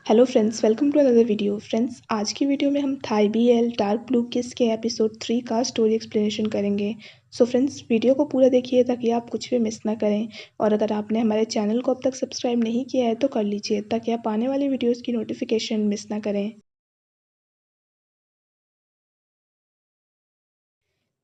Hello friends, welcome to another video. Friends, आज की video में हम थाई बीएल डार्क ब्लू किस के एपिसोड 3 का स्टोरी एक्सप्लेनेशन करेंगे। सो फ्रेंड्स, वीडियो को पूरा देखिए ताकि आप कुछ भी मिस ना करें। और अगर आपने हमारे चैनल को अब तक सब्सक्राइब नहीं किया है तो कर लीजिए ताकि आप आने वाली वीडियोज़ की नोटिफिकेशन मिस ना करें।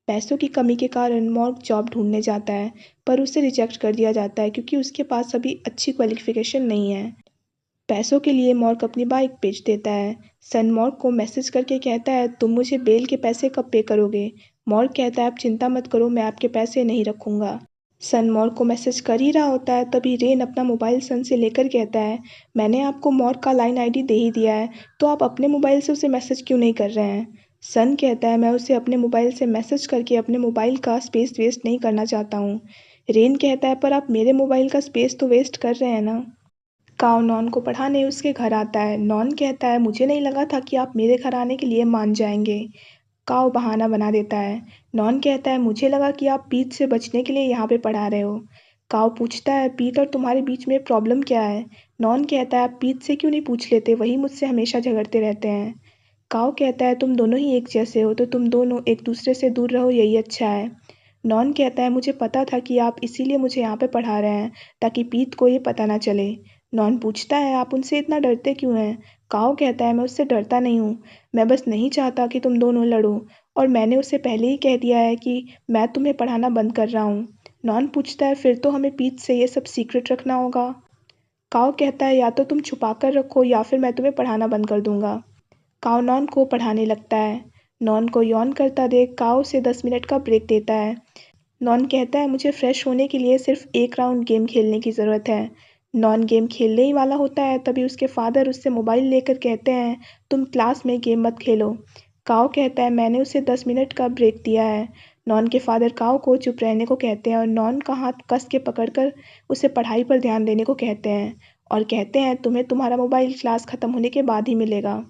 पैसों की कमी के कारण मॉर्ग जॉब ढूंढने जाता है, पर उसे रिजेक्ट कर दिया जाता है क्योंकि उसके पास अभी अच्छी क्वालिफिकेशन नहीं है। पैसों के लिए मॉर्क अपनी बाइक बेच देता है। सन मॉर्क को मैसेज करके कहता है, तुम मुझे बेल के पैसे कब पे करोगे? मॉर्क कहता है, आप चिंता मत करो, मैं आपके पैसे नहीं रखूंगा। सन मॉर्क को मैसेज कर ही रहा होता है, तभी रेन अपना मोबाइल सन से लेकर कहता है, मैंने आपको मॉर्क का लाइन आईडी दे ही दिया है, तो आप अपने मोबाइल से उसे मैसेज क्यों नहीं कर रहे हैं? सन कहता है, मैं उसे अपने मोबाइल से मैसेज करके अपने मोबाइल का स्पेस वेस्ट नहीं करना चाहता हूँ। रेन कहता है, पर आप मेरे मोबाइल का स्पेस तो वेस्ट कर रहे हैं ना। काव नॉन को पढ़ाने उसके घर आता है। नॉन कहता है, मुझे नहीं लगा था कि आप मेरे घर आने के लिए मान जाएंगे। काव बहाना बना देता है। नॉन कहता है, मुझे लगा कि आप पीत से बचने के लिए यहाँ पे पढ़ा रहे हो। काव पूछता है, पीत और तुम्हारे बीच में प्रॉब्लम क्या है? नॉन कहता है, आप पीत से क्यों नहीं पूछ लेते, वही मुझसे हमेशा झगड़ते रहते हैं। काव कहता है, तुम दोनों ही एक जैसे हो, तो तुम दोनों एक दूसरे से दूर रहो, यही अच्छा है। नॉन कहता है, मुझे पता था कि आप इसीलिए मुझे यहाँ पे पढ़ा रहे हैं ताकि पीत को ये पता ना चले। नॉन पूछता है, आप उनसे इतना डरते क्यों हैं? काव कहता है, मैं उससे डरता नहीं हूँ, मैं बस नहीं चाहता कि तुम दोनों लड़ो, और मैंने उसे पहले ही कह दिया है कि मैं तुम्हें पढ़ाना बंद कर रहा हूँ। नॉन पूछता है, फिर तो हमें पीत से ये सब सीक्रेट रखना होगा। काव कहता है, या तो तुम छुपा कर रखो या फिर मैं तुम्हें पढ़ाना बंद कर दूंगा। काव नॉन को पढ़ाने लगता है। नॉन को यॉन करता देख काव उसे 10 मिनट का ब्रेक देता है। नॉन कहता है, मुझे फ्रेश होने के लिए सिर्फ एक राउंड गेम खेलने की ज़रूरत है। नॉन गेम खेलने ही वाला होता है, तभी उसके फादर उससे मोबाइल लेकर कहते हैं, तुम क्लास में गेम मत खेलो। काव कहता है, मैंने उसे 10 मिनट का ब्रेक दिया है। नॉन के फादर काव को चुप रहने को कहते हैं और नॉन का हाथ कस के पकड़कर उसे पढ़ाई पर ध्यान देने को कहते हैं, और कहते हैं, तुम्हें तुम्हारा मोबाइल क्लास ख़त्म होने के बाद ही मिलेगा।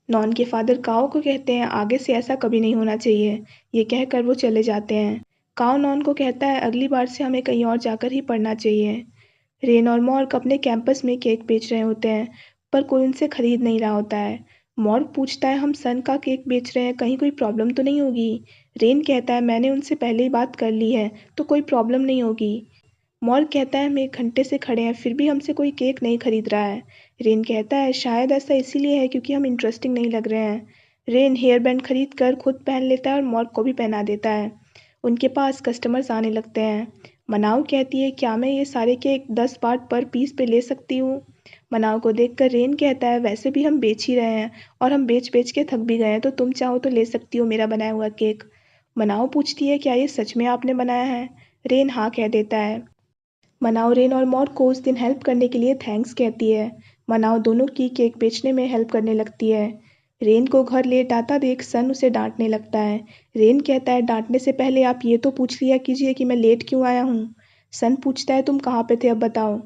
नॉन के फादर काओ को कहते हैं, आगे से ऐसा कभी नहीं होना चाहिए। ये कहकर वो चले जाते हैं। काओ नॉन को कहता है, अगली बार से हमें कहीं और जाकर ही पढ़ना चाहिए। रेन और मॉर्क अपने कैंपस में केक बेच रहे होते हैं, पर कोई उनसे खरीद नहीं रहा होता है। मॉर्क पूछता है, हम सन का केक बेच रहे हैं, कहीं कोई प्रॉब्लम तो नहीं होगी? रेन कहता है, मैंने उनसे पहले ही बात कर ली है, तो कोई प्रॉब्लम नहीं होगी। मॉर्क कहता है, हम 1 घंटे से खड़े हैं, फिर भी हमसे कोई केक नहीं खरीद रहा है। रेन कहता है, शायद ऐसा इसीलिए है क्योंकि हम इंटरेस्टिंग नहीं लग रहे हैं। रेन हेयर बैंड खरीद कर खुद पहन लेता है और मॉर्क को भी पहना देता है। उनके पास कस्टमर्स आने लगते हैं। मनाव कहती है, क्या मैं ये सारे केक 10 बार पर पीस पे ले सकती हूँ? मनाव को देखकर रेन कहता है, वैसे भी हम बेच ही रहे हैं और हम बेच बेच के थक भी गए हैं, तो तुम चाहो तो ले सकती हो मेरा बनाया हुआ केक। मनाव पूछती है, क्या ये सच में आपने बनाया है? रेन हाँ कह देता है। मनाव रेन और मॉर्क को उस दिन हेल्प करने के लिए थैंक्स कहती है। मनाव दोनों की केक बेचने में हेल्प करने लगती है। रेन को घर लेट आता देख सन उसे डांटने लगता है। रेन कहता है, डांटने से पहले आप ये तो पूछ लिया कीजिए कि मैं लेट क्यों आया हूँ। सन पूछता है, तुम कहाँ पे थे, अब बताओ।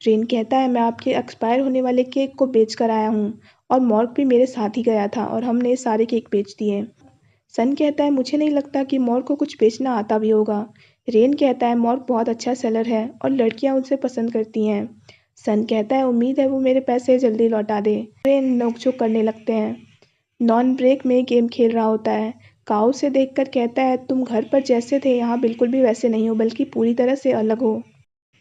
रेन कहता है, मैं आपके एक्सपायर होने वाले केक को बेच कर आया हूँ, और मॉर्क भी मेरे साथ ही गया था और हमने सारे केक बेच दिए। सन कहता है, मुझे नहीं लगता कि मॉर्क को कुछ बेचना आता भी होगा। रेन कहता है, मॉर्क बहुत अच्छा सेलर है और लड़कियां उसे पसंद करती हैं। सन कहता है, उम्मीद है वो मेरे पैसे जल्दी लौटा दे। रेन नोकझोंक करने लगते हैं। नॉन ब्रेक में गेम खेल रहा होता है। काऊ से देखकर कहता है, तुम घर पर जैसे थे यहाँ बिल्कुल भी वैसे नहीं हो, बल्कि पूरी तरह से अलग हो।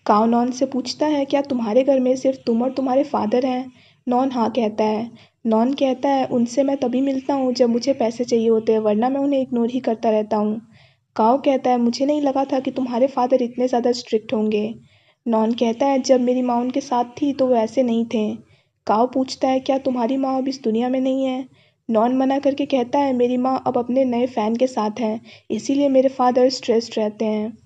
काव नॉन से पूछता है, क्या तुम्हारे घर में सिर्फ तुम और तुम्हारे फादर हैं? नॉन हाँ कहता है। नॉन कहता है, उनसे मैं तभी मिलता हूँ जब मुझे पैसे चाहिए होते हैं, वरना मैं उन्हें इग्नोर ही करता रहता हूँ। काव कहता है, मुझे नहीं लगा था कि तुम्हारे फादर इतने ज़्यादा स्ट्रिक्ट होंगे। नॉन कहता है, जब मेरी माँ उनके साथ थी तो वो ऐसे नहीं थे। काव पूछता है, क्या तुम्हारी माँ अब इस दुनिया में नहीं है? नॉन मना करके कहता है, मेरी माँ अब अपने नए फ़ैन के साथ है, इसीलिए मेरे फादर स्ट्रेस्ड रहते हैं।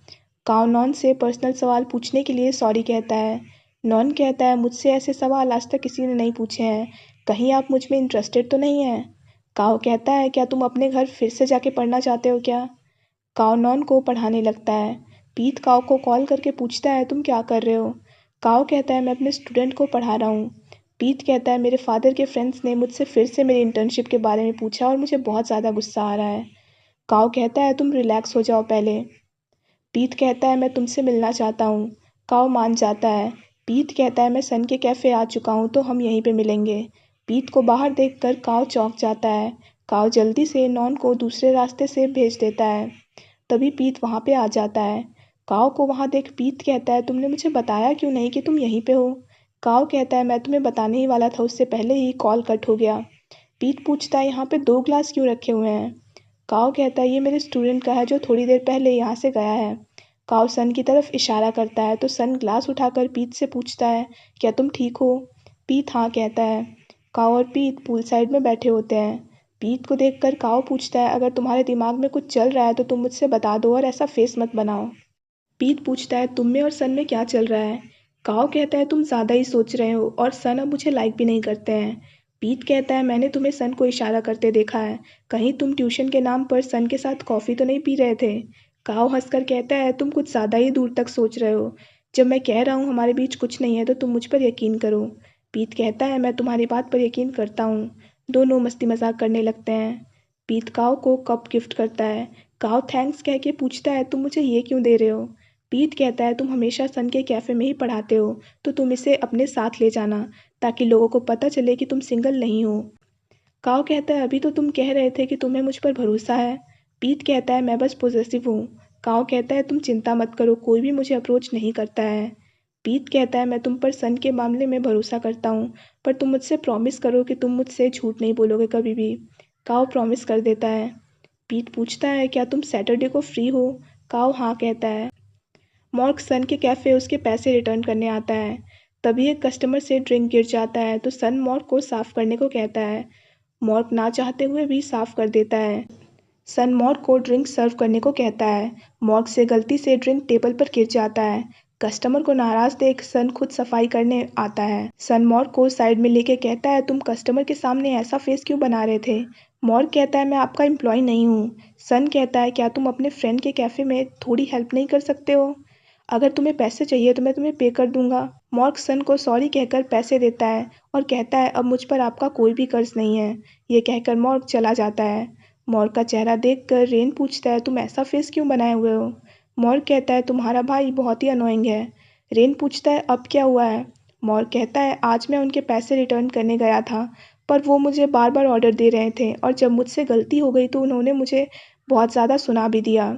काव नॉन से पर्सनल सवाल पूछने के लिए सॉरी कहता है। नॉन कहता है, मुझसे ऐसे सवाल आज तक किसी ने नहीं पूछे हैं, कहीं आप मुझ में इंटरेस्टेड तो नहीं हैं? काव कहता है, क्या तुम अपने घर फिर से जाके पढ़ना चाहते हो क्या? काव नॉन को पढ़ाने लगता है। पीत काव को कॉल करके पूछता है, तुम क्या कर रहे हो? काव कहता है, मैं अपने स्टूडेंट को पढ़ा रहा हूँ। पीत कहता है, मेरे फादर के फ्रेंड्स ने मुझसे फिर से मेरी इंटर्नशिप के बारे में पूछा और मुझे बहुत ज़्यादा गुस्सा आ रहा है। काव कहता है, तुम रिलैक्स हो जाओ पहले। पीत कहता है, मैं तुमसे मिलना चाहता हूँ। काव मान जाता है। पीत कहता है मैं सन के कैफ़े आ चुका हूँ तो हम यहीं पे मिलेंगे। पीत को बाहर देखकर काव चौंक जाता है। काव जल्दी से नॉन को दूसरे रास्ते से भेज देता है। तभी पीत वहाँ पे आ जाता है। काव को वहाँ देख पीत कहता है तुमने मुझे बताया क्यों नहीं कि तुम यहीं पे हो। काव कहता है मैं तुम्हें बताने ही वाला था, उससे पहले ही कॉल कट हो गया। पीत पूछता है यहाँ पे 2 ग्लास क्यों रखे हुए हैं। काव कहता है ये मेरे स्टूडेंट का है जो थोड़ी देर पहले यहाँ से गया है। काव सन की तरफ इशारा करता है तो सन ग्लास उठाकर पीत से पूछता है क्या तुम ठीक हो। पीत हाँ कहता है। काव और पीत पूल साइड में बैठे होते हैं। पीत को देखकर काव पूछता है अगर तुम्हारे दिमाग में कुछ चल रहा है तो तुम मुझसे बता दो और ऐसा फेस मत बनाओ। पीत पूछता है तुम में और सन में क्या चल रहा है। काव कहता है तुम ज़्यादा ही सोच रहे हो और सन अब मुझे लाइक भी नहीं करते हैं। पीत कहता है मैंने तुम्हें सन को इशारा करते देखा है, कहीं तुम ट्यूशन के नाम पर सन के साथ कॉफ़ी तो नहीं पी रहे थे। काव हंसकर कहता है तुम कुछ ज़्यादा ही दूर तक सोच रहे हो। जब मैं कह रहा हूँ हमारे बीच कुछ नहीं है तो तुम मुझ पर यकीन करो। पीत कहता है मैं तुम्हारी बात पर यकीन करता हूँ। दोनों मस्ती मजाक करने लगते हैं। पीत काव को कप गिफ्ट करता है। काव थैंक्स कह के पूछता है तुम मुझे ये क्यों दे रहे हो। पीत कहता है तुम हमेशा सन के कैफ़े में ही पढ़ाते हो तो तुम इसे अपने साथ ले जाना ताकि लोगों को पता चले कि तुम सिंगल नहीं हो। काव कहता है अभी तो तुम कह रहे थे कि तुम्हें मुझ पर भरोसा है। पीत कहता है मैं बस पॉजेसिव हूँ। काव कहता है तुम चिंता मत करो, कोई भी मुझे अप्रोच नहीं करता है। पीत कहता है मैं तुम पर सन के मामले में भरोसा करता हूँ, पर तुम मुझसे प्रॉमिस करो कि तुम मुझसे झूठ नहीं बोलोगे कभी भी। काव प्रॉमिस कर देता है। पीत पूछता है क्या तुम सैटरडे को फ्री हो। काव हाँ कहता है। मॉर्क सन के कैफ़े उसके पैसे रिटर्न करने आता है। तभी एक कस्टमर से ड्रिंक गिर जाता है तो सन मॉर्क को साफ़ करने को कहता है। मॉर्क ना चाहते हुए भी साफ़ कर देता है। सन मॉर्क को ड्रिंक सर्व करने को कहता है। मॉर्क से गलती से ड्रिंक टेबल पर गिर जाता है। कस्टमर को नाराज़ देख सन खुद सफाई करने आता है। सन मॉर्क को साइड में लेके कहता है तुम कस्टमर के सामने ऐसा फेस क्यों बना रहे थे। मॉर्क कहता है मैं आपका एम्प्लॉय नहीं हूँ। सन कहता है क्या तुम अपने फ्रेंड के कैफ़े में थोड़ी हेल्प नहीं कर सकते हो। अगर तुम्हें पैसे चाहिए तो मैं तुम्हें पे कर दूंगा। मॉर्क सन को सॉरी कहकर पैसे देता है और कहता है अब मुझ पर आपका कोई भी कर्ज नहीं है। ये कहकर मॉर्क चला जाता है। मॉर्क का चेहरा देखकर रेन पूछता है तुम ऐसा फेस क्यों बनाए हुए हो। मॉर्क कहता है तुम्हारा भाई बहुत ही अनोइंग है। रेन पूछता है अब क्या हुआ है। मॉर्क कहता है आज मैं उनके पैसे रिटर्न करने गया था, पर वो मुझे बार बार ऑर्डर दे रहे थे और जब मुझसे गलती हो गई तो उन्होंने मुझे बहुत ज़्यादा सुना भी दिया।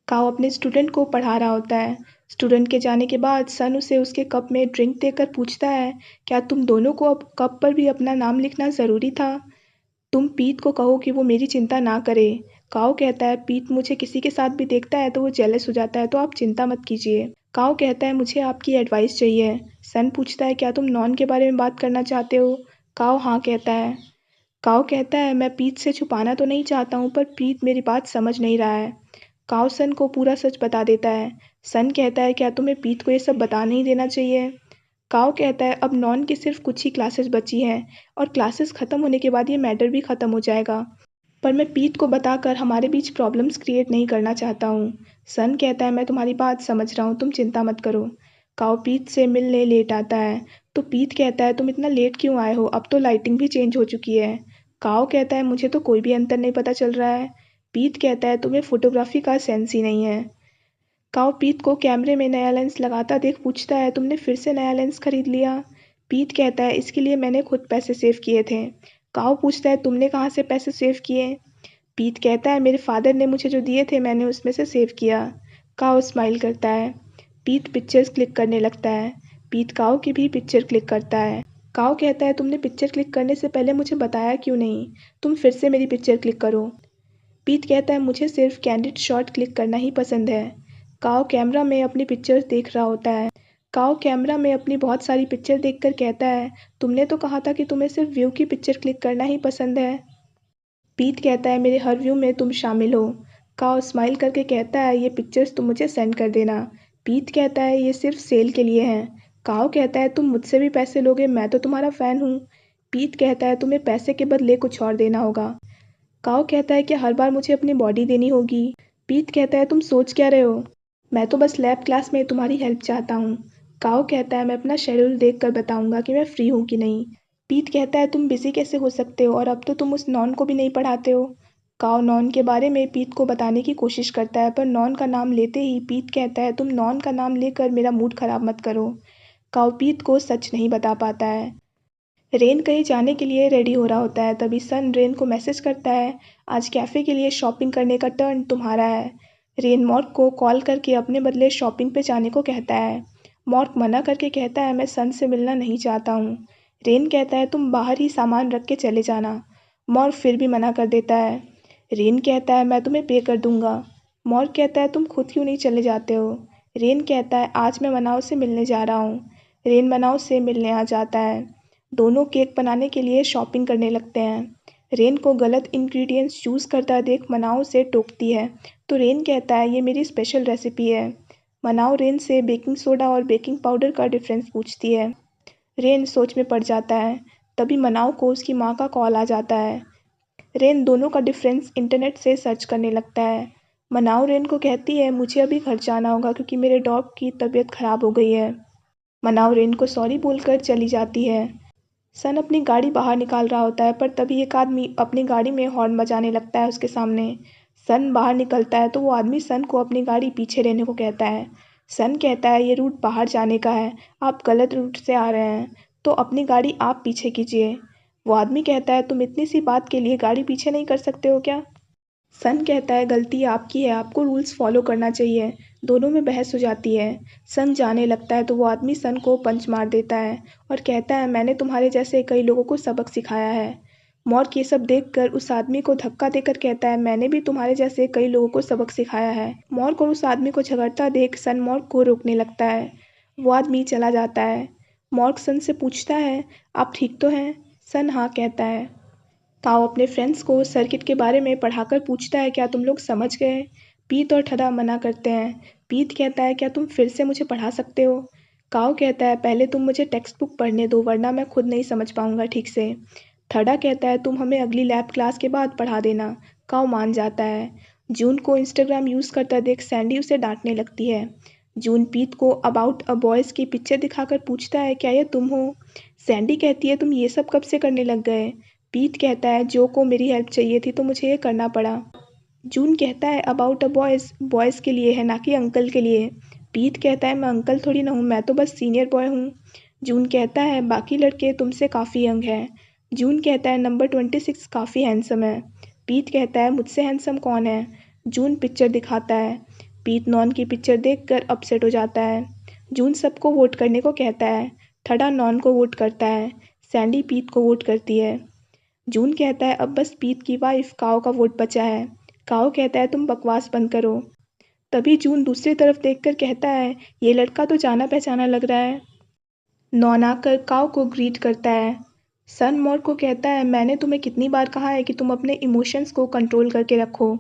काव अपने स्टूडेंट को पढ़ा रहा होता है। स्टूडेंट के जाने के बाद सन उसे उसके कप में ड्रिंक देकर पूछता है क्या तुम दोनों को अब कप पर भी अपना नाम लिखना ज़रूरी था। तुम पीत को कहो कि वो मेरी चिंता ना करे। काव कहता है पीत मुझे किसी के साथ भी देखता है तो वो जेलस हो जाता है तो आप चिंता मत कीजिए। काव कहता है मुझे आपकी एडवाइस चाहिए। सन पूछता है क्या तुम नॉन के बारे में बात करना चाहते हो। काव हाँ कहता है। काव कहता है मैं पीत से छुपाना तो नहीं चाहता हूँ पर पीत मेरी बात समझ नहीं रहा है। काव सन को पूरा सच बता देता है। सन कहता है क्या तुम्हें पीत को ये सब बता नहीं देना चाहिए। काव कहता है अब नॉन की सिर्फ कुछ ही क्लासेस बची हैं और क्लासेस ख़त्म होने के बाद ये मैटर भी ख़त्म हो जाएगा, पर मैं पीत को बताकर हमारे बीच प्रॉब्लम्स क्रिएट नहीं करना चाहता हूँ। सन कहता है मैं तुम्हारी बात समझ रहा हूँ, तुम चिंता मत करो। काव पीत से मिलने लेट आता है तो पीत कहता है तुम इतना लेट क्यों आए हो, अब तो लाइटिंग भी चेंज हो चुकी है। काव कहता है मुझे तो कोई भी अंतर नहीं पता चल रहा है। पीत कहता है तुम्हें फोटोग्राफी का सेंस ही नहीं है। काव पीत को कैमरे में नया लेंस लगाता देख पूछता है तुमने फिर से नया लेंस खरीद लिया। पीत कहता है इसके लिए मैंने खुद पैसे सेव किए थे। काव पूछता है तुमने कहाँ से पैसे सेव किए। पीत कहता है मेरे फादर ने मुझे जो दिए थे मैंने उसमें से सेव किया। काव स्माइल करता है। पीत पिक्चर्स क्लिक करने लगता है। पीत काव की भी पिक्चर क्लिक करता है। काव कहता है तुमने पिक्चर क्लिक करने से पहले मुझे बताया क्यों नहीं, तुम फिर से मेरी पिक्चर क्लिक करो। पीत कहता है मुझे सिर्फ कैंडिड शॉट क्लिक करना ही पसंद है। काव कैमरा में अपनी पिक्चर्स देख रहा होता है। काव कैमरा में अपनी बहुत सारी पिक्चर देखकर कहता है तुमने तो कहा था कि तुम्हें सिर्फ व्यू की पिक्चर क्लिक करना ही पसंद है। पीत कहता है मेरे हर व्यू में तुम शामिल हो। काव स्माइल करके कहता है ये पिक्चर्स तुम मुझे सेंड कर देना। पीत कहता है ये सिर्फ सेल के लिए हैं। काव कहता है तुम मुझसे भी पैसे लोगे, मैं तो तुम्हारा फ़ैन हूँ। पीत कहता है तुम्हें पैसे के बदले कुछ और देना होगा। काव कहता है कि हर बार मुझे अपनी बॉडी देनी होगी। पीत कहता है तुम सोच क्या रहे हो, मैं तो बस लैब क्लास में तुम्हारी हेल्प चाहता हूँ। काव कहता है मैं अपना शेड्यूल देख कर बताऊँगा कि मैं फ्री हूँ कि नहीं। पीत कहता है तुम बिजी कैसे हो सकते हो और अब तो तुम उस नॉन को भी नहीं पढ़ाते हो। काव नॉन के बारे में पीत को बताने की कोशिश करता है पर नॉन का नाम लेते ही पीत कहता है तुम नॉन का नाम लेकर मेरा मूड ख़राब मत करो। काओ पीत को सच नहीं बता पाता है। रेन कहीं जाने के लिए रेडी हो रहा होता है, तभी सन रेन को मैसेज करता है, आज कैफ़े के लिए शॉपिंग करने का टर्न तुम्हारा है। रेन मॉर्क को कॉल करके अपने बदले शॉपिंग पे जाने को कहता है। मॉर्क मना करके कहता है, मैं सन से मिलना नहीं चाहता हूँ। रेन कहता है, तुम बाहर ही सामान रख के चले जाना। मॉर्क फिर भी मना कर देता है। रेन कहता है, मैं तुम्हें पे कर दूंगा। मॉर्क कहता है, तुम खुद क्यों नहीं चले जाते हो। रेन कहता है, आज मैं मनाओ से मिलने जा रहा हूँ। रेन मनाओ से मिलने आ जाता है। दोनों केक बनाने के लिए शॉपिंग करने लगते हैं। रेन को गलत इंग्रेडिएंट्स चूज़ करता देख मनाओ से टोकती है, तो रेन कहता है, ये मेरी स्पेशल रेसिपी है। मनाओ रेन से बेकिंग सोडा और बेकिंग पाउडर का डिफरेंस पूछती है। रेन सोच में पड़ जाता है। तभी मनाओ को उसकी माँ का कॉल आ जाता है। रेन दोनों का डिफरेंस इंटरनेट से सर्च करने लगता है। मनाओ रेन को कहती है, मुझे अभी घर जाना होगा क्योंकि मेरे डॉग की तबीयत खराब हो गई है। मनाओ रेन को सॉरी बोलकर चली जाती है। सन अपनी गाड़ी बाहर निकाल रहा होता है, पर तभी एक आदमी अपनी गाड़ी में हॉर्न बजाने लगता है उसके सामने। सन बाहर निकलता है तो वो आदमी सन को अपनी गाड़ी पीछे रहने को कहता है। सन कहता है, ये रूट बाहर जाने का है, आप गलत रूट से आ रहे हैं, तो अपनी गाड़ी आप पीछे कीजिए। वो आदमी कहता है, तुम इतनी सी बात के लिए गाड़ी पीछे नहीं कर सकते हो क्या। सन कहता है, गलती आपकी है, आपको रूल्स फॉलो करना चाहिए। दोनों में बहस हो जाती है। सन जाने लगता है तो वो आदमी सन को पंच मार देता है और कहता है, मैंने तुम्हारे जैसे कई लोगों को सबक सिखाया है। मॉर्क ये सब देखकर उस आदमी को धक्का देकर कहता है, मैंने भी तुम्हारे जैसे कई लोगों को सबक सिखाया है। मॉर्क और उस आदमी को झगड़ता देख सन मॉर्क को रोकने लगता है। वो आदमी चला जाता है। मॉर्क सन से पूछता है, आप ठीक तो हैं। सन हाँ कहता है। काओ अपने फ्रेंड्स को सर्किट के बारे में पढ़ाकर पूछता है, क्या तुम लोग समझ गए। पीत और ठडा मना करते हैं। पीत कहता है, क्या तुम फिर से मुझे पढ़ा सकते हो। काओ कहता है, पहले तुम मुझे टेक्स्ट बुक पढ़ने दो, वरना मैं खुद नहीं समझ पाऊंगा ठीक से। ठडा कहता है, तुम हमें अगली लैब क्लास के बाद पढ़ा देना। काओ मान जाता है। जून को इंस्टाग्राम यूज़ करता देख सैंडी उसे डांटने लगती है। जून पीत को अबाउट अ बॉयज़ की पिक्चर दिखाकर पूछता है, क्या ये तुम हो। सैंडी कहती है, तुम ये सब कब से करने लग गए। पीत कहता है, जो को मेरी हेल्प चाहिए थी तो मुझे ये करना पड़ा। जून कहता है, अबाउट अ बॉयज़ बॉयज़ के लिए है, ना कि अंकल के लिए। पीत कहता है, मैं अंकल थोड़ी ना हूँ, मैं तो बस सीनियर बॉय हूँ। जून कहता है, बाकी लड़के तुमसे काफ़ी यंग हैं। जून कहता है, नंबर 26 काफ़ी हैंडसम है। पीत कहता है, मुझसे हैंडसम कौन है। जून पिक्चर दिखाता है। पीत नॉन की पिक्चर देखकर अपसेट हो जाता है। जून सबको वोट करने को कहता है। ठडा नॉन को वोट करता है। सैंडी पीत को वोट करती है। जून कहता है, अब बस पीत की वाइफ काओ का वोट बचा है। काओ कहता है, तुम बकवास बंद करो। तभी जून दूसरी तरफ देखकर कहता है, ये लड़का तो जाना पहचाना लग रहा है। नॉन आकर काओ को ग्रीट करता है। सन मॉर्क को कहता है, मैंने तुम्हें कितनी बार कहा है कि तुम अपने इमोशंस को कंट्रोल करके रखो।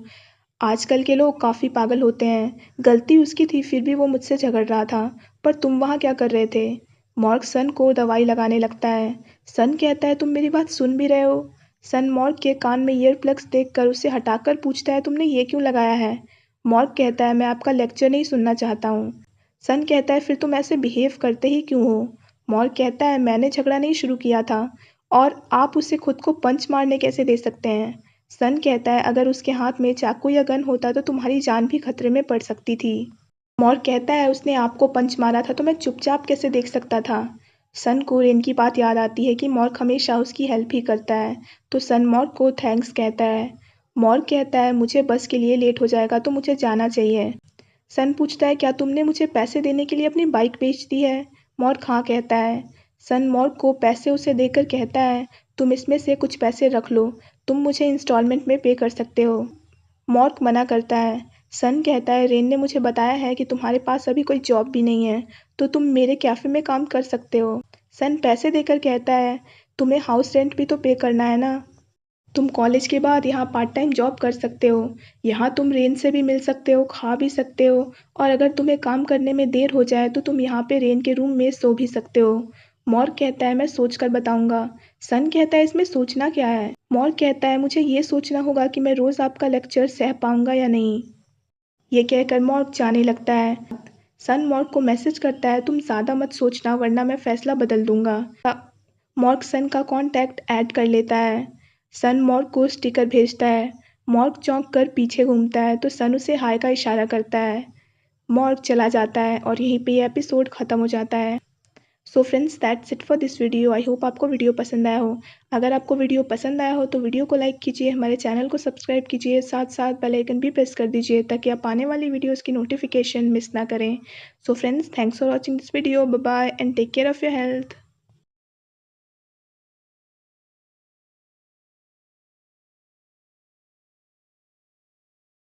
आजकल के लोग काफ़ी पागल होते हैं। गलती उसकी थी, फिर भी वो मुझसे झगड़ रहा था, पर तुम वहाँ क्या कर रहे थे। मॉर्क सन को दवाई लगाने लगता है। सन कहता है, तुम मेरी बात सुन भी रहे हो। सन मॉर्क के कान में ईयर प्लग्स देखकर उसे हटाकर पूछता है, तुमने ये क्यों लगाया है। मॉर्क कहता है, मैं आपका लेक्चर नहीं सुनना चाहता हूँ। सन कहता है, फिर तुम ऐसे बिहेव करते ही क्यों हो। मॉर्क कहता है, मैंने झगड़ा नहीं शुरू किया था, और आप उसे खुद को पंच मारने कैसे दे सकते हैं। सन कहता है, अगर उसके हाथ में चाकू या गन होता तो तुम्हारी जान भी खतरे में पड़ सकती थी। मॉर्क कहता है, उसने आपको पंच मारा था तो मैं चुपचाप कैसे देख सकता था। सन को रेन की बात याद आती है कि मॉर्क हमेशा उसकी हेल्प ही करता है, तो सन मॉर्क को थैंक्स कहता है। मॉर्क कहता है, मुझे बस के लिए लेट हो जाएगा तो मुझे जाना चाहिए। सन पूछता है, क्या तुमने मुझे पैसे देने के लिए अपनी बाइक बेच दी है। मॉर्क हाँ कहता है। सन मॉर्क को पैसे उसे देकर कहता है, तुम इसमें से कुछ पैसे रख लो, तुम मुझे इंस्टॉलमेंट में पे कर सकते हो। मॉर्क मना करता है। सन कहता है, रेन ने मुझे बताया है कि तुम्हारे पास अभी कोई जॉब भी नहीं है, तो तुम मेरे कैफ़े में काम कर सकते हो। सन पैसे देकर कहता है, तुम्हें हाउस रेंट भी तो पे करना है ना। तुम कॉलेज के बाद यहाँ पार्ट टाइम जॉब कर सकते हो। यहाँ तुम रेन से भी मिल सकते हो, खा भी सकते हो, और अगर तुम्हें काम करने में देर हो जाए तो तुम यहाँ पे रेन के रूम में सो भी सकते हो। मॉर्क कहता है, मैं सोच कर बताऊंगा। सन कहता है, इसमें सोचना क्या है। मॉर्क कहता है, मुझे ये सोचना होगा कि मैं रोज़ आपका लेक्चर सह पाऊंगा या नहीं। ये कहकर मॉर्क जाने लगता है। सन मॉर्क को मैसेज करता है, तुम ज़्यादा मत सोचना वरना मैं फ़ैसला बदल दूंगा। मॉर्क सन का कॉन्टैक्ट ऐड कर लेता है। सन मॉर्क को स्टिकर भेजता है। मॉर्क चौंक कर पीछे घूमता है तो सन उसे हाय का इशारा करता है। मॉर्क चला जाता है और यहीं पे ये एपिसोड ख़त्म हो जाता है। So friends that's it for this video. I hope आपको वीडियो पसंद आया हो। अगर आपको वीडियो पसंद आया हो तो वीडियो को लाइक कीजिए, हमारे चैनल को सब्सक्राइब कीजिए, साथ साथ बेल आइकन भी प्रेस कर दीजिए ताकि आप आने वाली वीडियोज़ की नोटिफिकेशन मिस ना करें। So friends thanks for watching this video. Bye bye and take care of your health.